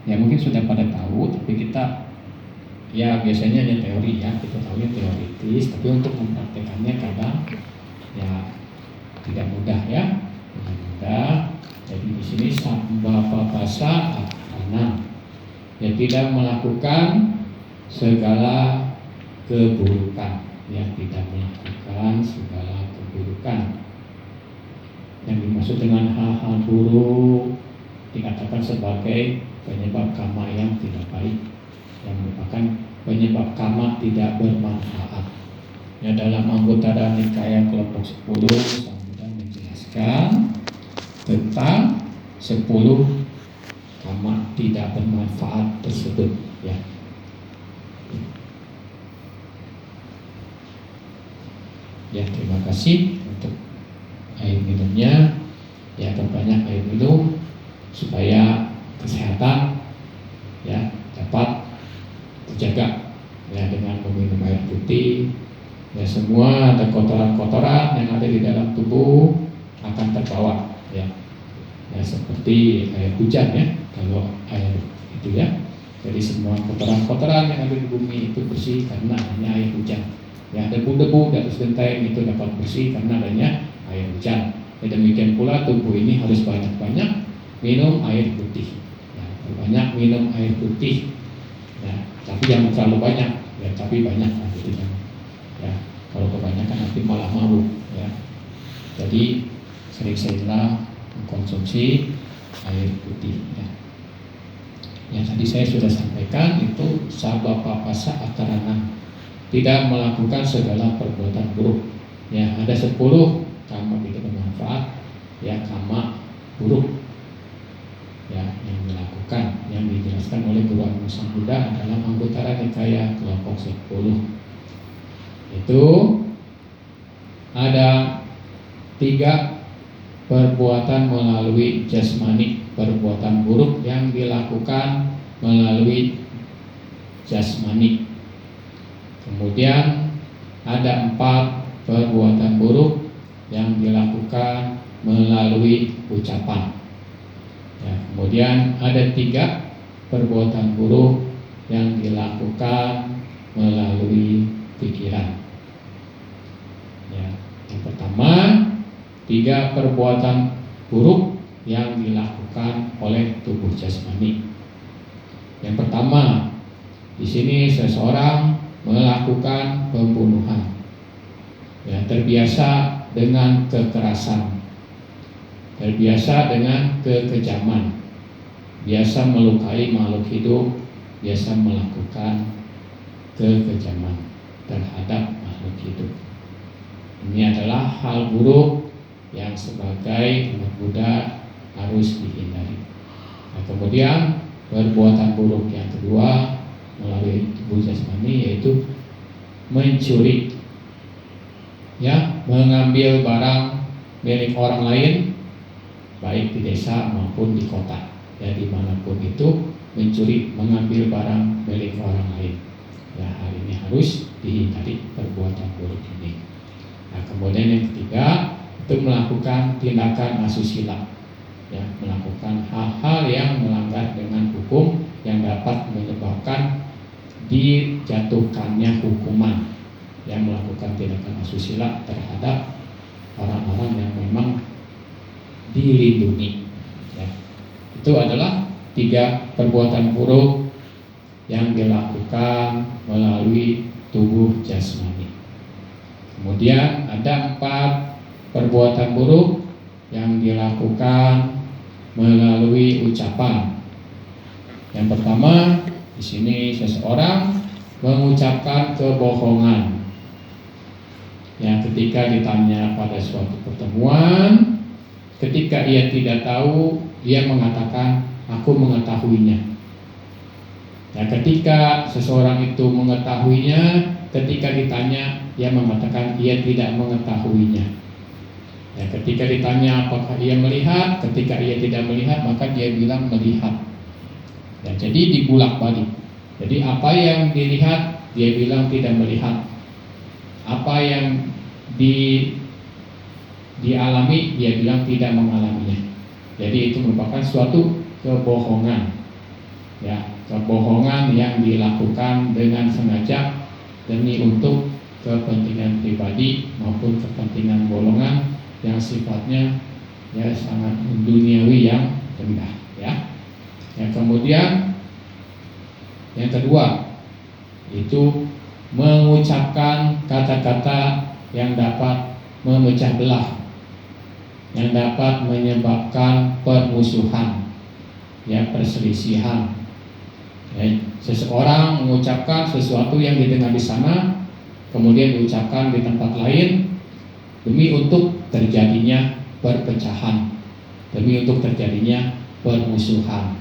Ya mungkin sudah pada tahu, tapi kita ya biasanya hanya teori ya, kita tahunya teoritis, tapi untuk mempraktekannya kadang ya tidak mudah ya, tidak mudah. Jadi di sini samba papasa akarana, ya tidak melakukan segala keburukan, ya tidak melakukan segala keburukan. Yang dimaksud dengan hal-hal buruk dikatakan sebagai penyebab karma yang tidak baik, yang merupakan penyebab karma tidak bermanfaat. Ya, dalam Anguttara Nikaya kelompok 10 Sang Buddha menjelaskan tentang 10 karma tidak bermanfaat tersebut ya. Ya, terima kasih untuk air minumnya. Ya, perbanyak air minum supaya kesehatan ya dapat terjaga ya dengan meminum air putih. Ya, semua ada kotoran-kotoran yang ada di dalam tubuh akan terbawa ya. Ya seperti air hujan ya, kalau air itu ya. Jadi semua kotoran-kotoran yang ada di bumi itu bersih karena adanya air hujan. Ya, debu-debu di atas genteng itu dapat bersih karena adanya air hujan. Ya, demikian pula tubuh ini harus banyak-banyak minum air putih. Ya, banyak minum air putih. Ya, tapi jangan terlalu banyak. Ya, tapi banyak gitu kan. Ya, kalau kebanyakan nanti malah mabuk ya. Jadi sering-seringlah mengkonsumsi air putih ya. Yang tadi saya sudah sampaikan itu sabba papasa akarana, tidak melakukan segala perbuatan buruk. Ya, ada 10 karma tidak bermanfaat ya, karma buruk ya yang dilakukan, yang dijelaskan oleh Guru Agung Sang Buddha dalam Anguttara Nikaya kelompok 10. Itu ada 3 perbuatan melalui jasmani, perbuatan buruk yang dilakukan melalui jasmani. Kemudian ada 4 perbuatan buruk yang dilakukan melalui ucapan. Ya, kemudian ada 3 perbuatan buruk yang dilakukan melalui pikiran. Ya, yang pertama 3 perbuatan buruk yang dilakukan oleh tubuh jasmani. Yang pertama, di sini seseorang melakukan pembunuhan. Ya, terbiasa dengan kekerasan, terbiasa dengan kekejaman, biasa melukai makhluk hidup, biasa melakukan kekejaman terhadap makhluk hidup. Ini adalah hal buruk yang sebagai umat Buddha harus dihindari. Nah, kemudian perbuatan buruk yang kedua melalui tubuh jasmani yaitu mencuri, ya, mengambil barang milik orang lain baik di desa maupun di kota, ya dimanapun itu mencuri, mengambil barang milik orang lain. Ya, hal ini harus dihindari perbuatan buruk ini. Nah, kemudian yang ketiga itu melakukan tindakan asusila, ya, melakukan hal-hal yang melanggar dengan hukum yang dapat menyebabkan dijatuhkannya hukuman, yang melakukan tindakan asusila terhadap orang-orang yang memang dilindungi. Ya. Itu adalah 3 perbuatan buruk yang dilakukan melalui tubuh jasmani. Kemudian ada 4 perbuatan buruk yang dilakukan melalui ucapan. Yang pertama, di sini seseorang mengucapkan kebohongan. Ya, ketika ditanya pada suatu pertemuan, ketika ia tidak tahu, dia mengatakan aku mengetahuinya. Ya, ketika seseorang itu mengetahuinya, ketika ditanya dia mengatakan ia tidak mengetahuinya. Ya, ketika ditanya apakah ia melihat, ketika ia tidak melihat maka dia bilang melihat. Ya, jadi dibulak-balik. Jadi apa yang dilihat dia bilang tidak melihat. Apa yang dialami dia bilang tidak mengalaminya. Jadi itu merupakan suatu kebohongan. ya, kebohongan yang dilakukan dengan sengaja demi untuk kepentingan pribadi maupun kepentingan golongan yang sifatnya ya sangat duniawi yang rendah, ya. Yang kemudian yang kedua itu mengucapkan kata-kata yang dapat memecah belah, yang dapat menyebabkan permusuhan, ya, perselisihan. Ya, seseorang mengucapkan sesuatu yang didengar di sana, kemudian diucapkan di tempat lain demi untuk terjadinya perpecahan, demi untuk terjadinya permusuhan.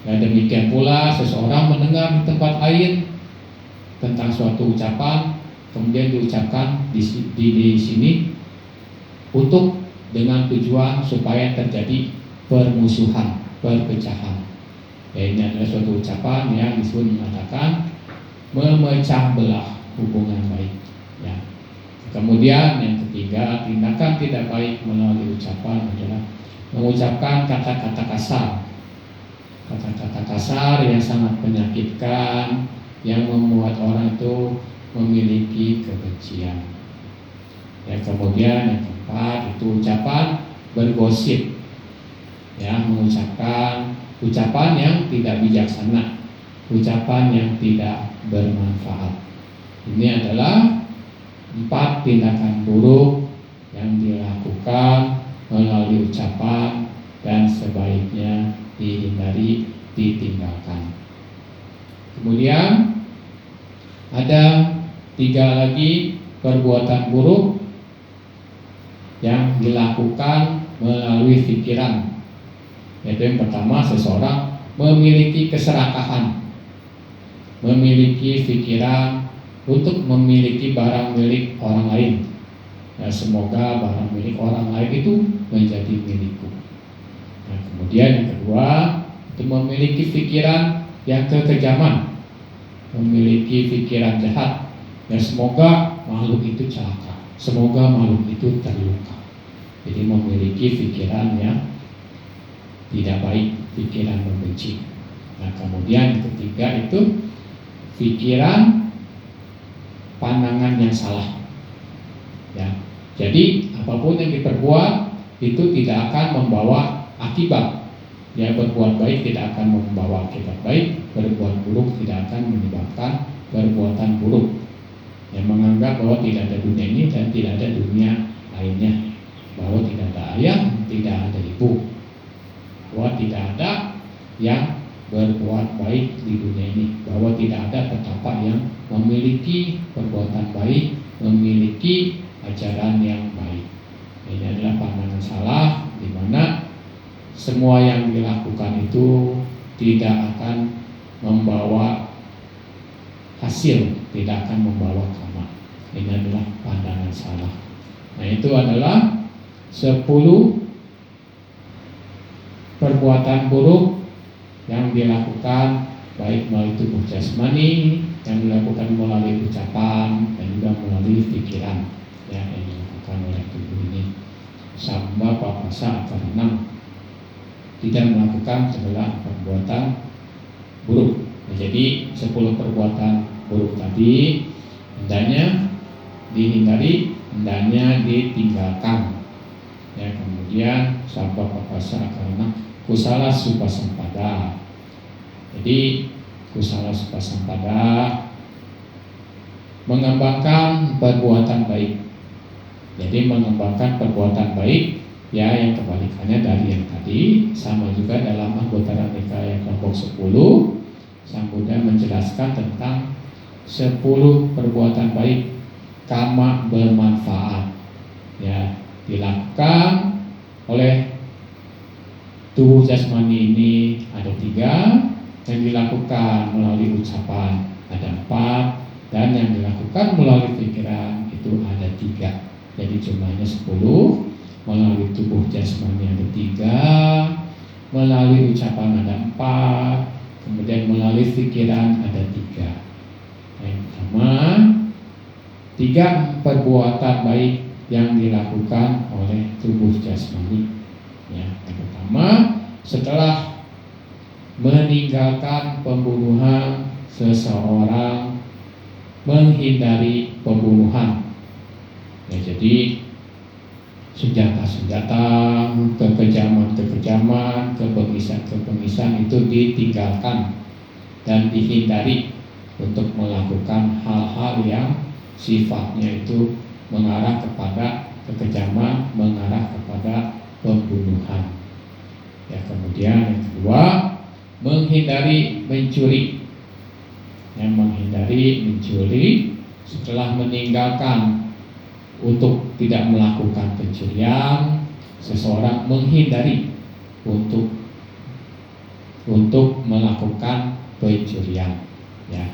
Ya, demikian pula seseorang mendengar di tempat lain tentang suatu ucapan, kemudian diucapkan di sini untuk dengan tujuan supaya terjadi permusuhan, perpecahan. Ya, ini adalah suatu ucapan yang disebut mengatakan memecah belah hubungan baik. Ya. Kemudian yang ketiga, tindakan tidak baik melalui ucapan adalah mengucapkan kata-kata kasar, kata-kata kasar yang sangat menyakitkan, yang membuat orang itu memiliki kebencian. Ya, kemudian yang keempat itu ucapan bergosip, ya, mengucapkan ucapan yang tidak bijaksana, ucapan yang tidak bermanfaat. Ini adalah 4 tindakan buruk yang dilakukan melalui ucapan dan sebaiknya dihindari, ditinggalkan. Kemudian ada 3 lagi perbuatan buruk yang dilakukan melalui pikiran. Yaitu yang pertama, seseorang memiliki keserakahan, memiliki pikiran untuk memiliki barang milik orang lain. Ya, semoga barang milik orang lain itu menjadi milikku. Nah, kemudian yang kedua, itu memiliki pikiran yang kekejaman, memiliki pikiran jahat. Ya, semoga makhluk itu celaka, semoga makhluk itu terluka. Jadi memiliki pikiran yang tidak baik, pikiran membenci. Nah, kemudian yang ketiga itu pikiran pandangan yang salah. Ya, jadi apapun yang diperbuat itu tidak akan membawa akibat. Ya, berbuat baik tidak akan membawa akibat baik, berbuat buruk tidak akan menyebabkan perbuatan buruk. Yang menganggap bahwa tidak ada dunia ini dan tidak ada dunia lainnya, bahwa tidak ada ayah, tidak ada ibu, bahwa tidak ada yang berbuat baik di dunia ini, bahwa tidak ada petapa yang memiliki perbuatan baik, memiliki ajaran yang baik. Ini adalah pandangan salah, di mana semua yang dilakukan itu tidak akan membawa hasil, tidak akan membawa karma. Ini adalah pandangan salah. Nah, itu adalah 10 perbuatan buruk yang dilakukan baik melalui tubuh jasmani, yang dilakukan melalui ucapan, dan juga melalui pikiran, ya, yang dilakukan oleh tubuh ini. Samba papasa karena tidak melakukan segala perbuatan buruk. Nah, jadi 10 perbuatan buruk tadi hendaknya dihindari, hendaknya ditinggalkan. Ya, kemudian sabda papasa karena kusala supasampada. Jadi kusala supasampada mengembangkan perbuatan baik. Jadi mengembangkan perbuatan baik, ya, yang kebalikannya dari yang tadi. Sama juga dalam Anggota Nikaya kelompok 10, Sang Buddha menjelaskan tentang 10 perbuatan baik karma bermanfaat, ya, dilakukan oleh tubuh jasmani ini ada 3, yang dilakukan melalui ucapan ada 4, dan yang dilakukan melalui pikiran itu ada 3. Jadi jumlahnya 10. Melalui tubuh jasmani ada 3, melalui ucapan ada 4, kemudian melalui pikiran ada 3. Yang pertama, 3 perbuatan baik yang dilakukan oleh tubuh jasmani. Ya, yang pertama, setelah meninggalkan pembunuhan seseorang, menghindari pembunuhan. Ya, jadi senjata-senjata, kekejaman-kekejaman, kepengisan-kepengisan itu ditinggalkan dan dihindari untuk melakukan hal-hal yang sifatnya itu mengarah kepada kekejaman, mengarah kepada pembunuhan. Ya, kemudian yang kedua, menghindari mencuri. Yang menghindari mencuri setelah meninggalkan untuk tidak melakukan pencurian, seseorang menghindari untuk melakukan pencurian. Ya,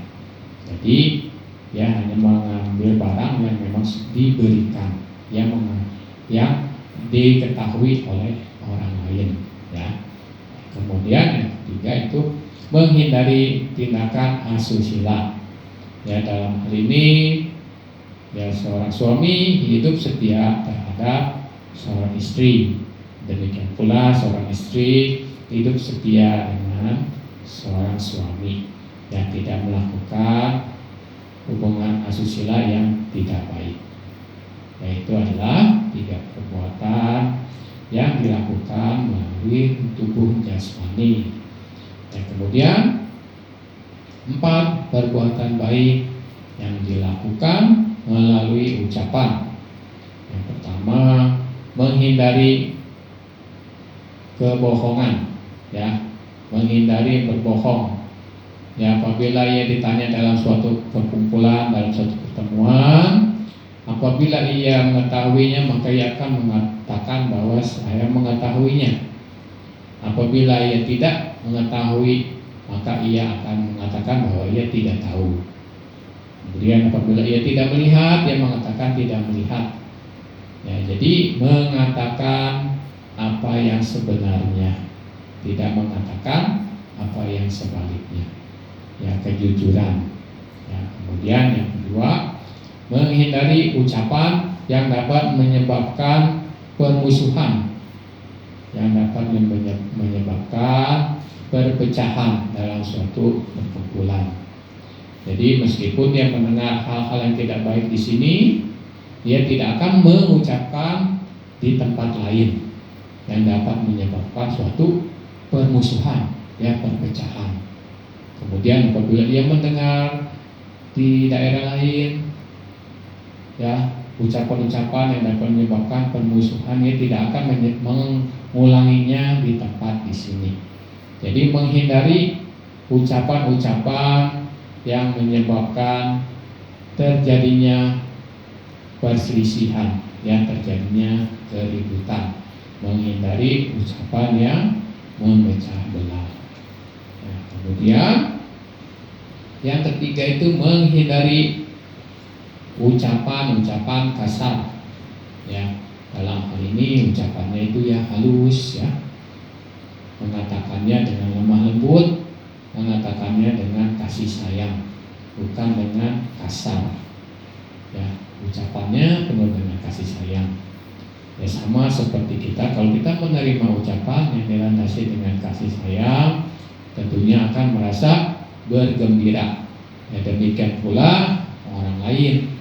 jadi ya hanya mengambil barang yang memang diberikan, yang diketahui oleh orang lain. Ya. Kemudian yang ketiga itu menghindari tindakan asusila. Ya, dalam hal ini ya seorang suami hidup setia terhadap seorang istri. Demikian pula seorang istri hidup setia dengan seorang suami yang tidak melakukan hubungan asusila yang tidak baik. Yaitu adalah 3 perbuatan yang dilakukan melalui tubuh jasmani. Dan kemudian 4 perbuatan baik yang dilakukan melalui ucapan. Yang pertama, menghindari kebohongan, ya, menghindari berbohong. Ya, apabila ia ditanya dalam suatu perkumpulan, dalam suatu pertemuan, apabila ia mengetahuinya, maka ia akan mengatakan bahwa saya mengetahuinya. Apabila ia tidak mengetahui, maka ia akan mengatakan bahwa ia tidak tahu. Kemudian apabila ia tidak melihat, dia mengatakan tidak melihat. Ya, jadi mengatakan apa yang sebenarnya, tidak mengatakan apa yang sebaliknya. Ya, kejujuran. Ya, kemudian yang kedua, menghindari ucapan yang dapat menyebabkan permusuhan, yang dapat menyebabkan perpecahan dalam suatu perkumpulan. Jadi meskipun dia mendengar hal-hal yang tidak baik di sini, dia tidak akan mengucapkan di tempat lain yang dapat menyebabkan suatu permusuhan, ya, perpecahan. Kemudian apabila dia mendengar di daerah lain, ya, ucapan-ucapan yang dapat menyebabkan permusuhan, dia tidak akan mengulanginya di tempat di sini. Jadi menghindari ucapan-ucapan yang menyebabkan terjadinya perselisihan, yang terjadinya keributan. Menghindari ucapan yang memecah belah. Nah, kemudian yang ketiga itu menghindari ucapan-ucapan kasar. Ya, dalam hal ini ucapannya itu ya halus, ya, mengatakannya dengan lemah lembut, mengatakannya dengan kasih sayang, bukan dengan kasar. Ya, ucapannya penuh dengan kasih sayang. Ya, sama seperti kita, kalau kita menerima ucapan yang dilandasi dengan kasih sayang, tentunya akan merasa bergembira. Ya, demikian pula orang lain.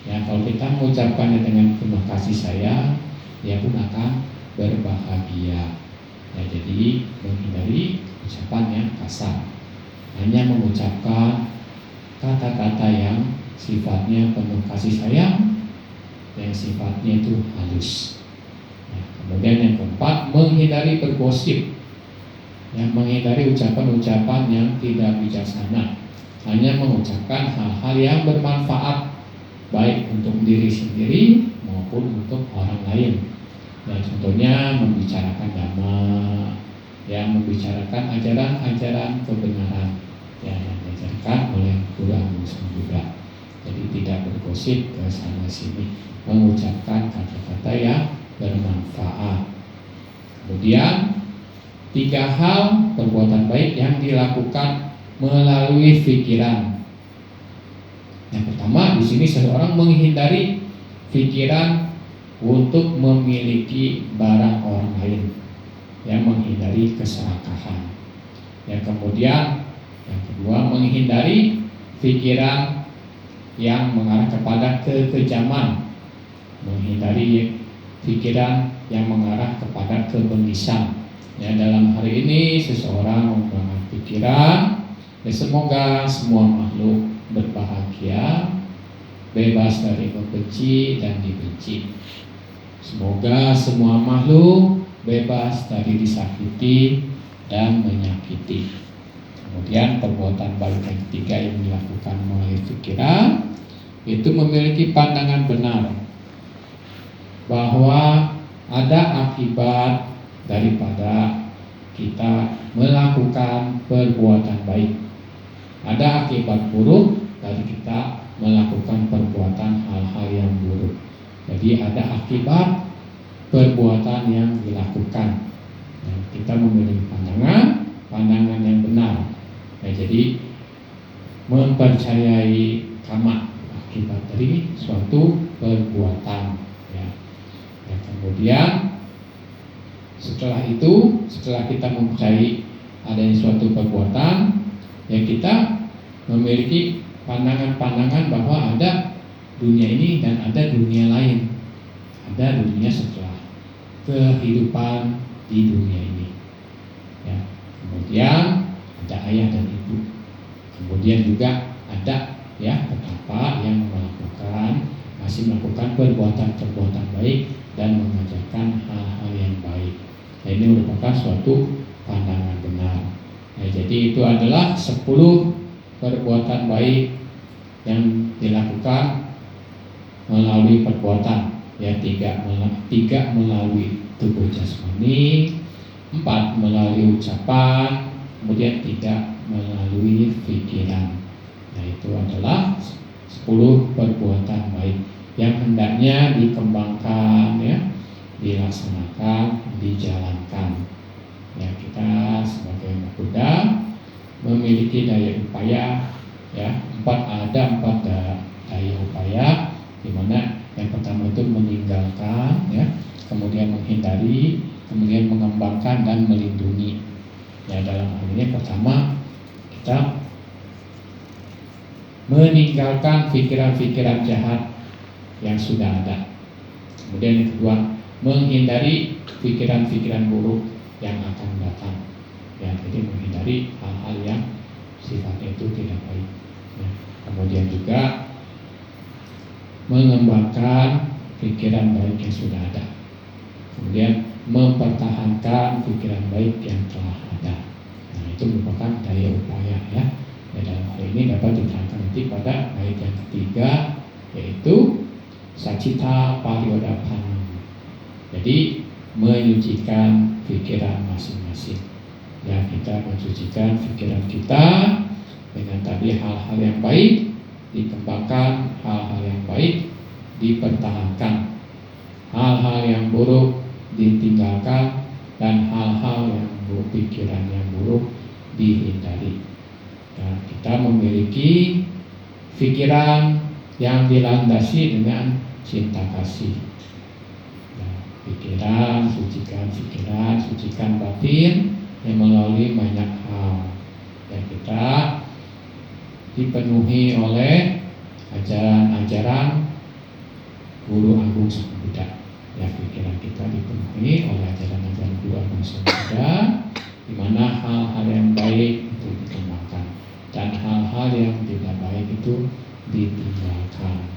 Ya, kalau kita mengucapkannya dengan penuh kasih sayang, dia pun akan berbahagia. Ya, jadi menghindari ucapan yang kasar, hanya mengucapkan kata-kata yang sifatnya penuh kasih sayang, yang sifatnya itu halus. Ya, kemudian yang keempat, menghindari bergosip. Ya, menghindari ucapan-ucapan yang tidak bijaksana, hanya mengucapkan hal-hal yang bermanfaat, baik untuk diri sendiri maupun untuk orang lain. Ya, contohnya membicarakan dhamma, ya, membicarakan ajaran-ajaran kebenaran, ya, yang diajarkan oleh guru Agung Buddha. Jadi tidak bergosip ke sana sini, mengucapkan kata-kata yang bermanfaat. Kemudian 3 hal perbuatan baik yang dilakukan melalui pikiran. Yang pertama, di sini seseorang menghindari pikiran untuk memiliki barang orang lain, yang menghindari keserakahan. Yang kemudian yang kedua, menghindari pikiran yang mengarah kepada kekejaman, menghindari pikiran yang mengarah kepada kebengisan. Ya, dalam hari ini seseorang membangun pikiran, ya semoga semua makhluk berbahagia, bebas dari membenci dan dibenci. Semoga semua makhluk bebas dari disakiti dan menyakiti. Kemudian perbuatan baik yang ketiga yang dilakukan melalui pikiran itu memiliki pandangan benar bahwa ada akibat daripada kita melakukan perbuatan baik. Ada akibat buruk dari kita melakukan perbuatan hal-hal yang buruk. Jadi ada akibat perbuatan yang dilakukan. Nah, kita memiliki pandangan yang benar. Nah, jadi mempercayai karma akibat dari suatu perbuatan. Ya. Dan kemudian setelah kita mempercayai adanya suatu perbuatan, ya kita memiliki pandangan bahwa ada dunia ini dan ada dunia lain, ada dunia setelah kehidupan di dunia ini. Ya. Kemudian ada ayah dan ibu. Kemudian juga ada ya betapa yang masih melakukan perbuatan baik dan mengajarkan hal-hal yang baik. Nah, ini merupakan suatu pandangan benar. Nah, jadi itu adalah 10 perbuatan baik yang dilakukan melalui perbuatan. Ya, 3 melalui tubuh jasmani, 4 melalui ucapan, kemudian 3 melalui pikiran. Nah, itu adalah 10 perbuatan baik yang hendaknya dikembangkan, ya, dilaksanakan, dijalankan. Ya, kita sebagai anak Buddha memiliki daya upaya, ya, 4 daya upaya, di mana yang pertama itu meninggalkan, ya, kemudian menghindari, kemudian mengembangkan dan melindungi. Ya, dalam hal ini pertama kita meninggalkan pikiran-pikiran jahat yang sudah ada. Kemudian yang kedua, menghindari pikiran-pikiran buruk yang akan datang. Ya, jadi menghindari hal-hal yang sifatnya itu tidak baik. Ya. Kemudian juga mengembangkan pikiran baik yang sudah ada. Kemudian mempertahankan pikiran baik yang telah ada. Nah, itu merupakan daya upaya, ya. Dalam hal ini dapat diterangkan nanti pada ayat yang ketiga, yaitu Sacita Pariyodapana. Jadi menyucikan pikiran masing-masing. Ya, kita mensucikan pikiran kita dengan tadi hal-hal yang baik, dikembangkan hal-hal yang baik, dipertahankan hal-hal yang buruk, ditinggalkan, dan hal-hal yang buruk, pikiran yang buruk dihindari. Nah, kita memiliki pikiran yang dilandasi dengan cinta kasih. Nah, pikiran, sucikan batin yang melalui banyak hal. Dan kita dipenuhi oleh ajaran-ajaran Guru Agung Sang Buddha. Ya, pikiran kita dipenuhi oleh ajaran-ajaran Guru Agung Sang Buddha, di mana hal-hal yang baik itu dikembangkan dan hal-hal yang tidak baik itu ditinggalkan.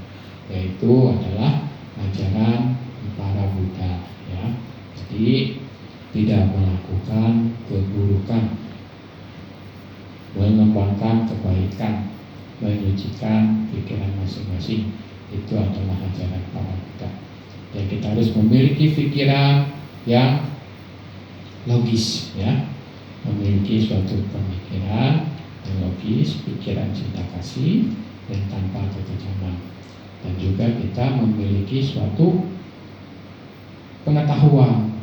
Yaitu adalah ajaran para Buddha. Ya, jadi tidak melakukan keburukan, mengembangkan kebaikan, menyucikan pikiran masing-masing. Itu adalah ajaran para Buddha. Dan kita harus memiliki pikiran yang logis, ya, memiliki suatu pemikiran yang logis, pikiran cinta kasih dan tanpa kekejaman. Dan juga kita memiliki suatu pengetahuan,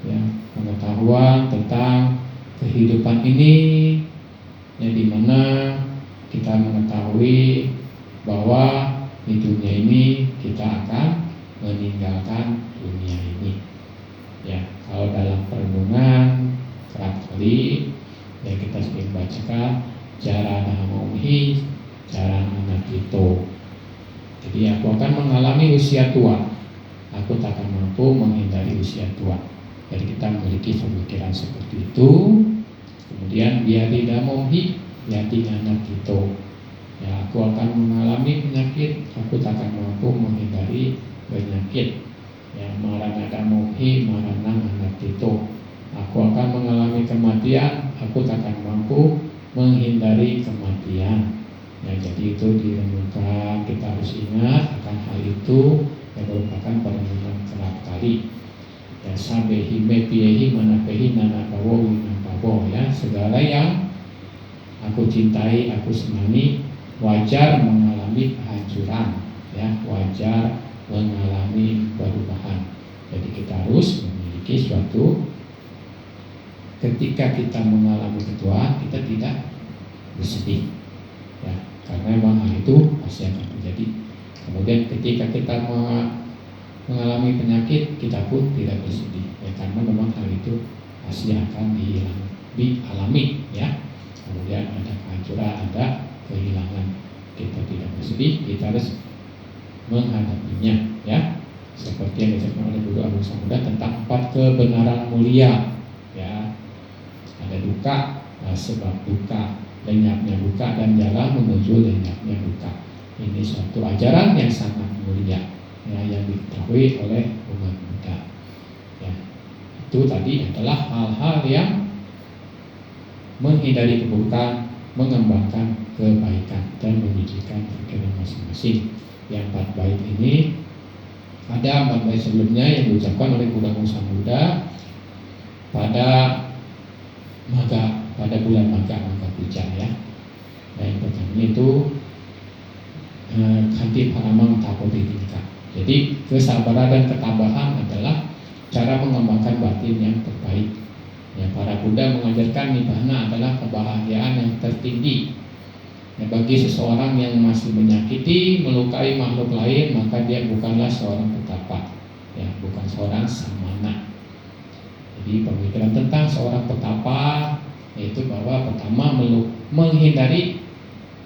ya, pengetahuan tentang kehidupan ini, yang dimana kita mengetahui bahwa di dunia ini kita akan meninggalkan dunia ini. Ya, kalau dalam perenungan kerap kali ya kita sering bacakan jarana momhi jarana tito. Jadi aku akan mengalami usia tua, aku tak akan mampu menghindari usia tua. Jadi kita memiliki pemikiran seperti itu. Kemudian biadi damomhi biadi anak tito. Ya, aku akan mengalami penyakit, aku tak akan mampu menghindari penyakit. Ya, marana damomhi marana anak tito. Aku akan mengalami kematian, aku tak akan mampu menghindari kematian. Ya, jadi itu direnungkan, kita harus ingat akan hal itu yang merupakan perenungan kerap kali. Ya, sabehi mepiehi manapehi nanakawo winakawo. Ya, segala yang aku cintai, aku senangi, wajar mengalami kehancuran. Ya, wajar mengalami perubahan. Jadi kita harus memiliki suatu, ketika kita mengalami ketuaan, kita tidak bersedih, ya, karena memang hal itu pasti akan terjadi. Kemudian ketika kita mengalami penyakit, kita pun tidak bersedih, ya, karena memang hal itu pasti akan dialami, ya. Kemudian ada kehancuran, ada kehilangan, kita tidak bersedih, kita harus menghadapinya, ya. Seperti yang disebutkan oleh Guru Agung Samudra tentang 4 kebenaran mulia, ya. Ada duka, sebab duka, lenyapnya duka, dan jalan menuju lenyapnya duka. Ini suatu ajaran yang sangat mulia, ya, yang diketahui oleh umat Buddha. Ya, itu tadi adalah hal-hal yang menghindari keburukan, mengembangkan kebaikan, dan mendidikan pikiran masing-masing. Yang 4 bait ini ada 4 bait sebelumnya yang diucapkan oleh Guru Agung Samudra pada pada bulan Maga Puja, ya. Dan yang pertama itu Kanti Paramang Tapoti Tingkat. Jadi kesabaran dan ketabahan adalah cara mengembangkan batin yang terbaik. Ya, para Buddha mengajarkan nibbana adalah kebahagiaan yang tertinggi. Ya, bagi seseorang yang masih menyakiti, melukai makhluk lain, maka dia bukanlah seorang petapa, ya, bukan seorang samana. Jadi pemikiran tentang seorang petapa yaitu bahwa pertama menghindari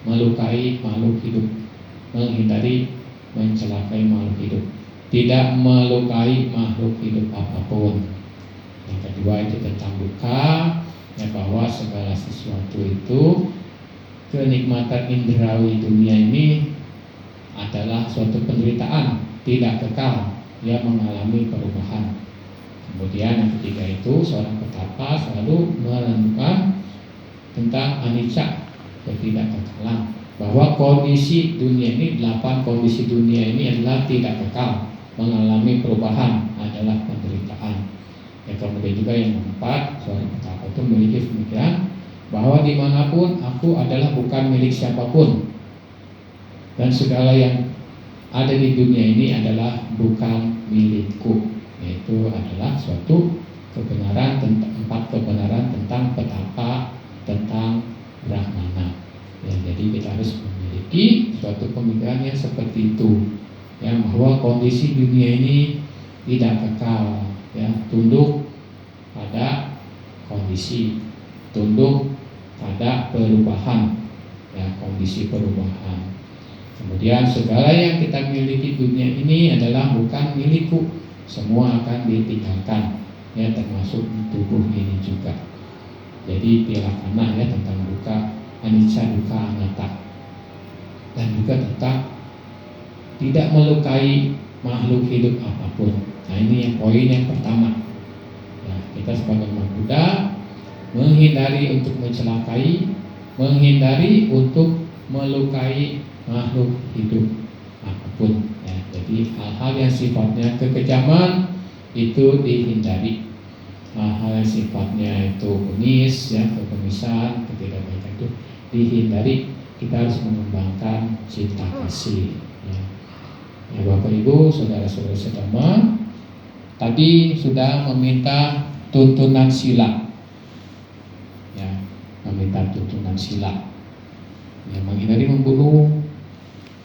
melukai makhluk hidup, menghindari mencelakai makhluk hidup, tidak melukai makhluk hidup apapun. Yang kedua itu tentang duka, ya, bahwa segala sesuatu itu, kenikmatan indrawi dunia ini adalah suatu penderitaan, tidak kekal, dia mengalami perubahan. Kemudian yang ketiga itu seorang petapa selalu merenungkan tentang anicca, ketidakkekalan, bahwa kondisi dunia ini, 8 kondisi dunia ini adalah tidak kekal, mengalami perubahan, adalah penderitaan. Yang kemudian juga yang keempat, seorang petapa itu memiliki pemikiran bahwa dimanapun aku adalah bukan milik siapapun, dan segala yang ada di dunia ini adalah bukan milikku. Yaitu adalah suatu kebenaran tentang 4 kebenaran tentang petapa, tentang brahmana. Ya, jadi kita harus memiliki suatu pemikiran yang seperti itu, ya, bahwa kondisi dunia ini tidak kekal, ya, tunduk pada kondisi, tunduk pada perubahan, ya, kondisi perubahan. Kemudian segala yang kita miliki dunia ini adalah bukan milikku, semua akan ditinggalkan, ya, termasuk tubuh ini juga. Jadi tilakana, ya, tentang duka, anicca, duka, anatta, dan juga tentang tidak melukai makhluk hidup apapun. Nah, ini yang poin yang pertama. Ya, kita sebagai umat Buddha menghindari untuk mencelakai, menghindari untuk melukai makhluk hidup apapun. Ya, jadi hal-hal yang sifatnya kekejaman itu dihindari. Hal-hal yang sifatnya itu bengis, ya, kebenisan, ketidakbaikan itu dihindari. Kita harus mengembangkan cinta kasih. Ya, ya, Bapak Ibu, saudara-saudara sedama, tadi sudah meminta tuntunan sila, ya, meminta tuntunan sila, ya, menghindari membunuh,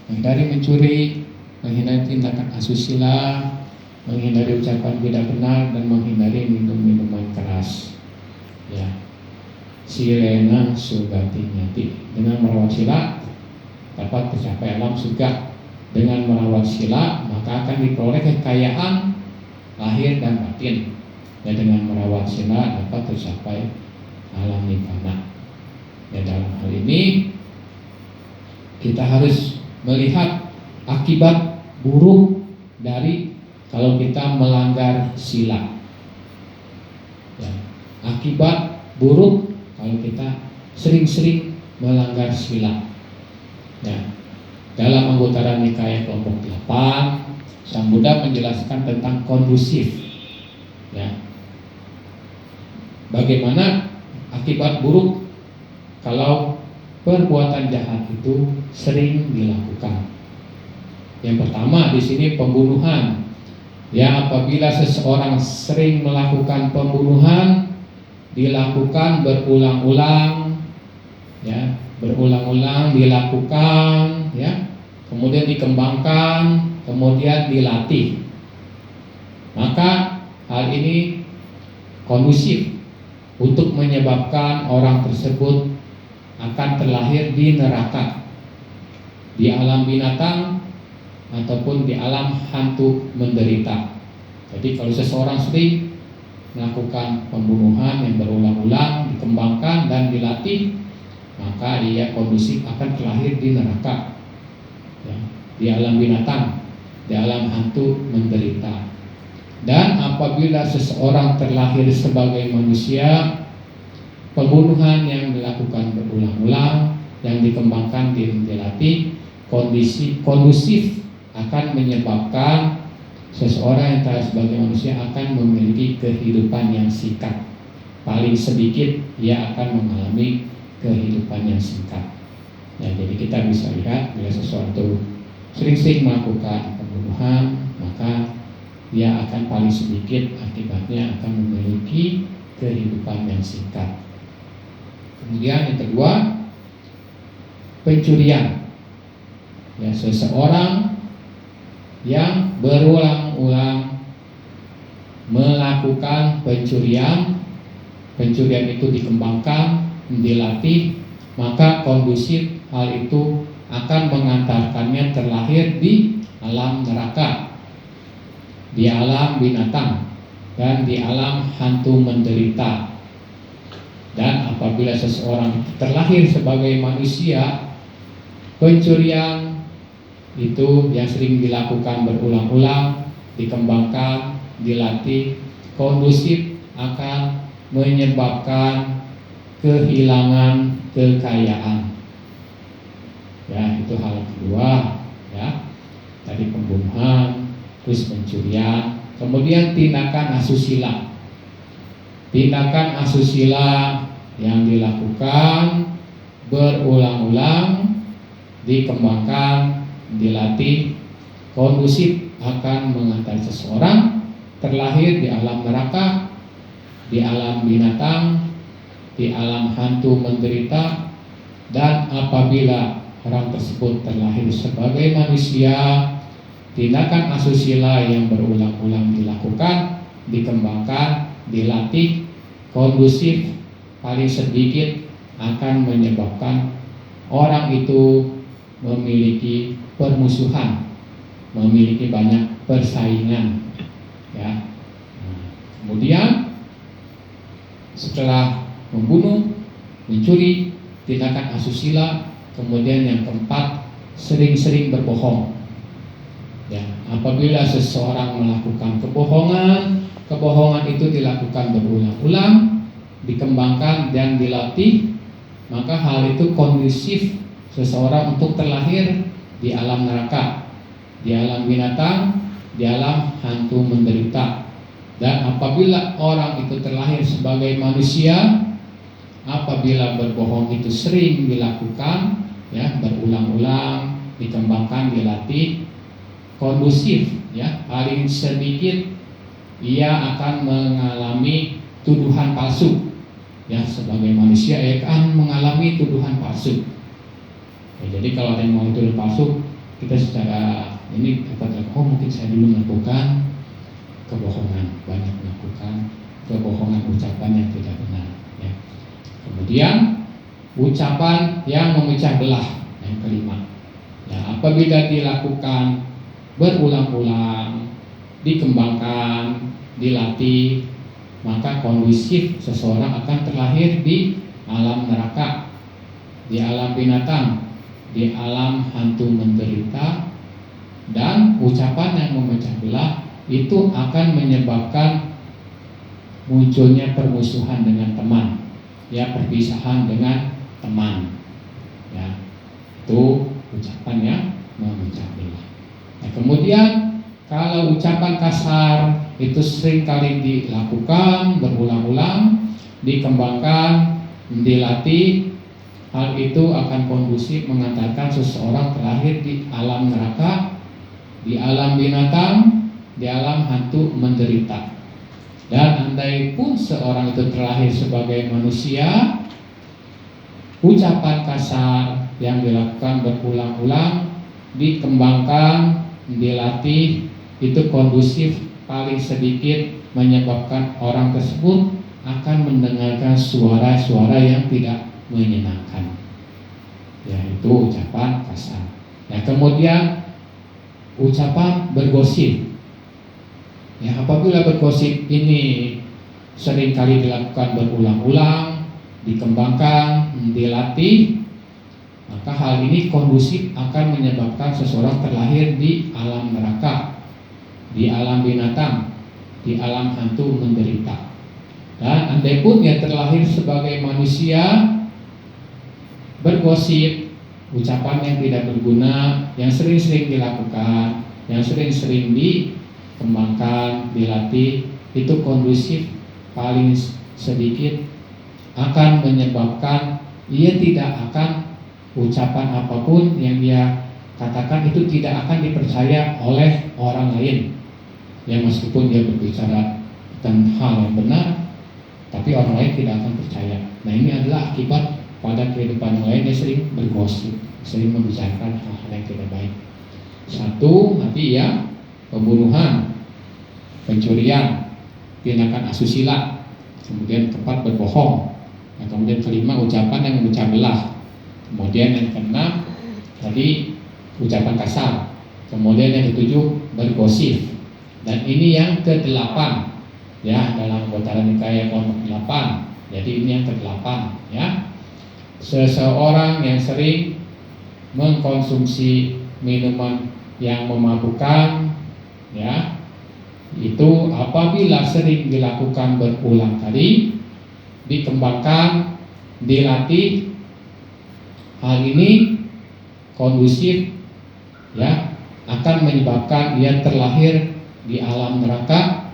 menghindari mencuri, menghindari tindakan asusila, menghindari ucapan tidak benar, dan menghindari minum minuman keras. Ya, silena sugati nyati. Dengan merawat sila dapat tercapai alam surga. Dengan merawat sila maka akan diperoleh kekayaan lahir dan batin. Dan dengan merawat sila dapat tercapai alam nirvana. Ya, dalam hal ini kita harus melihat akibat buruk dari kalau kita melanggar sila. Ya, akibat buruk kalau kita sering-sering melanggar sila. Ya, dalam Anggutara Nikaya kelompok 8, Sang Buddha menjelaskan tentang kondusif. Ya, bagaimana akibat buruk kalau perbuatan jahat itu sering dilakukan. Yang pertama di sini pembunuhan. Ya, apabila seseorang sering melakukan pembunuhan, dilakukan berulang-ulang, ya, berulang-ulang dilakukan, ya, kemudian dikembangkan, kemudian dilatih, maka hal ini kondusif untuk menyebabkan orang tersebut akan terlahir di neraka, di alam binatang ataupun di alam hantu menderita. Jadi kalau seseorang sering melakukan pembunuhan yang berulang-ulang, dikembangkan dan dilatih, maka ia kondusif akan terlahir di neraka, ya, di alam binatang, di alam hantu menderita. Dan apabila seseorang terlahir sebagai manusia, pembunuhan yang dilakukan berulang-ulang, yang dikembangkan, dilatih, kondusif akan menyebabkan seseorang yang terlahir sebagai manusia akan memiliki kehidupan yang singkat. Paling sedikit ia akan mengalami kehidupan yang singkat. Ya, jadi kita bisa lihat bila sesuatu sering-sering melakukan pembunuhan, maka ia akan paling sedikit akibatnya akan memiliki kehidupan yang singkat. Kemudian yang kedua, pencurian. Ya, seseorang yang berulang-ulang melakukan pencurian itu dikembangkan, dilatih, maka kondusif hal itu akan mengantarkannya terlahir di alam neraka, di alam binatang, dan di alam hantu menderita. Dan apabila seseorang terlahir sebagai manusia, pencurian itu yang sering dilakukan berulang-ulang, dikembangkan, dilatih, kondusif akan menyebabkan kehilangan kekayaan. Ya, itu hal kedua, ya. Tadi pembunuhan, terus pencurian, kemudian tindakan asusila. Tindakan asusila yang dilakukan berulang-ulang, dikembangkan, dilatih, kondusif akan mengantar seseorang terlahir di alam neraka, di alam binatang, di alam hantu menderita. Dan apabila orang tersebut terlahir sebagai manusia, tindakan asusila yang berulang-ulang dilakukan, dikembangkan, dilatih, kondusif, paling sedikit akan menyebabkan orang itu memiliki permusuhan, memiliki banyak persaingan, ya. Nah, kemudian setelah membunuh, mencuri, tindakan asusila, kemudian yang keempat, sering-sering berbohong. Ya, apabila seseorang melakukan kebohongan itu dilakukan berulang-ulang, dikembangkan dan dilatih, maka hal itu kondusif seseorang untuk terlahir di alam neraka, di alam binatang, di alam hantu menderita. Dan apabila orang itu terlahir sebagai manusia, apabila berbohong itu sering dilakukan, ya, berulang-ulang, dikembangkan, dilatih, kondusif, ya, paling sedikit ia akan mengalami tuduhan palsu. Ya, sebagai manusia ia akan mengalami tuduhan palsu. Ya, jadi kalau ada yang mau tuduh palsu, kita secara ini dapat, oh mungkin saya dulu melakukan kebohongan, banyak melakukan kebohongan, ucapan yang tidak benar. Ya. Kemudian ucapan yang memecah belah yang kelima. Ya, apabila dilakukan berulang-ulang, dikembangkan, dilatih, maka kondusif seseorang akan terlahir di alam neraka, di alam binatang, di alam hantu menderita, dan ucapan yang memecah belah itu akan menyebabkan munculnya permusuhan dengan teman, ya, perpisahan dengan teman, ya, itu ucapan yang memecah belah. Nah, kemudian kalau ucapan kasar itu sering kali dilakukan berulang-ulang, dikembangkan, dilatih, hal itu akan kondusif mengantarkan seseorang terlahir di alam neraka, di alam binatang, di alam hantu menderita. Dan andai pun seorang itu terlahir sebagai manusia, ucapan kasar yang dilakukan berulang-ulang, dikembangkan, dilatih, itu kondusif paling sedikit menyebabkan orang tersebut akan mendengarkan suara-suara yang tidak menyenangkan, yaitu ucapan kasar. Nah, kemudian ucapan bergosip. Ya, apabila bergosip ini seringkali dilakukan berulang-ulang, dikembangkan, dilatih, maka hal ini kondusif akan menyebabkan seseorang terlahir di alam neraka, di alam binatang, di alam hantu menderita. Dan andai pun dia terlahir sebagai manusia, bergosip, ucapan yang tidak berguna, yang sering-sering dilakukan, yang sering-sering dikembangkan, dilatih, itu kondusif paling sedikit akan menyebabkan ia tidak akan ucapan apapun yang dia katakan itu tidak akan dipercaya oleh orang lain. Ya, meskipun dia berbicara tentang hal yang benar, tapi orang lain tidak akan percaya. Nah, ini adalah akibat pada kehidupan yang lain, dia sering bergosip, sering membicarakan hal-hal yang tidak baik. Satu, nanti ya, pembunuhan, pencurian, tindakan asusila, kemudian keempat berbohong, nah, kemudian kelima ucapan yang memecah belah, kemudian yang keenam tadi ucapan kasar, kemudian yang ketujuh bergosip, dan ini yang kedelapan, ya, dalam Gotara Nikaya kelompok 8. Jadi ini yang ke-8, ya. Seseorang yang sering mengkonsumsi minuman yang memabukkan, ya, itu apabila sering dilakukan berulang kali, dikembangkan, dilatih, hal ini kondusif, ya, akan menyebabkan ia terlahir di alam neraka,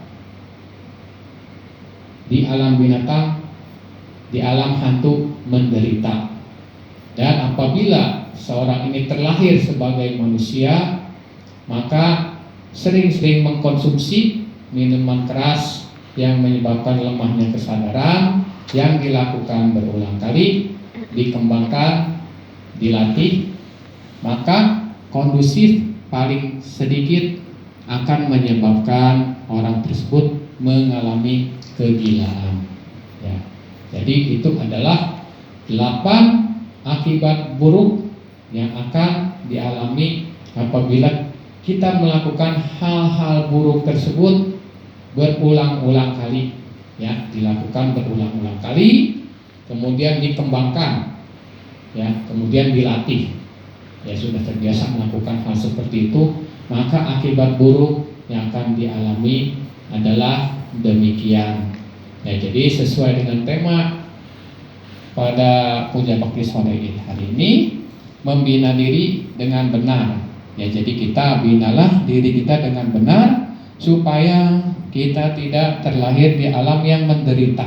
di alam binatang, di alam hantu menderita. Dan apabila seorang ini terlahir sebagai manusia, maka sering-sering mengkonsumsi minuman keras yang menyebabkan lemahnya kesadaran, yang dilakukan berulang kali, dikembangkan, dilatih, maka kondusif paling sedikit akan menyebabkan orang tersebut mengalami kegilaan, ya. Jadi itu adalah 8 akibat buruk yang akan dialami apabila kita melakukan hal-hal buruk tersebut berulang-ulang kali, ya, dilakukan berulang-ulang kali, kemudian dikembangkan, ya, kemudian dilatih, ya, sudah terbiasa melakukan hal seperti itu, maka akibat buruk yang akan dialami adalah demikian. Ya, jadi sesuai dengan tema pada Puja Bakti sore hari ini, membina diri dengan benar. Ya, jadi kita binalah diri kita dengan benar supaya kita tidak terlahir di alam yang menderita.